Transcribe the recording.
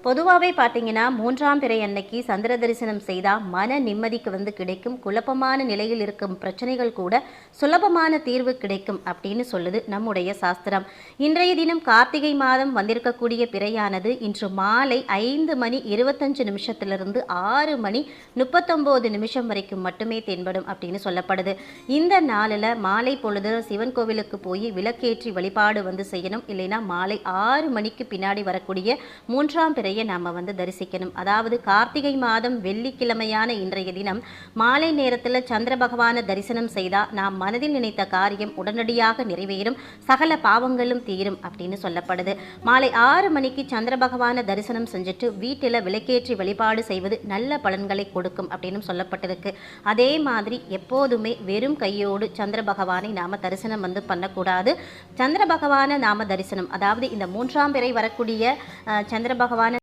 பொதுவாகவே பார்த்தீங்கன்னா 3ஆம் பிறை அன்னைக்கு சந்திர தரிசனம் செய்தால் மன நிம்மதிக்கு கிடைக்கும். குழப்பமான நிலையில் இருக்கும் பிரச்சனைகள் கூட சுலபமான தீர்வு கிடைக்கும் அப்படின்னு சொல்லுது நம்முடைய சாஸ்திரம். இன்றைய தினம் கார்த்திகை மாதம் வந்திருக்கக்கூடிய பிறையானது இன்று மாலை 5:25 6:39 வரைக்கும் மட்டுமே தென்படும் அப்படின்னு சொல்லப்படுது. இந்த நாளில் மாலை பொழுது சிவன் கோவிலுக்கு போய் விளக்கேற்றி வழிபாடு செய்யணும். இல்லைன்னா மாலை 6 மணிக்கு பின்னாடி வரக்கூடிய 3ஆம் பிறையை நாம் தரிசிக்கணும். அதாவது கார்த்திகை மாதம் வெள்ளிக்கிழமையான இன்றைய தினம் மாலை நேரத்தில் சந்திர பகவானை தரிசனம் செய்தால் நாம் மனதில் நினைத்த காரியம் உடனடியாக நிறைவேறும், சகல பாவங்களும் தீரும் அப்படின்னு சொல்லப்படுது. மாலை 6 மணிக்கு சந்திர பகவானை தரிசனம் செஞ்சுட்டு வீட்டில் விளக்கேற்றி வழிபாடு செய்வது நல்ல பலன்களை கொடுக்கும் அப்படின்னு சொல்லப்பட்டிருக்கு. அதே மாதிரி எப்போதுமே வெறும் கையோடு சந்திர பகவானை நாம் தரிசனம் பண்ணக்கூடாது. சந்திர பகவானை நாம் தரிசனம், அதாவது இந்த 3ஆம் பிறை வரக்கூடிய சந்திர பகவானை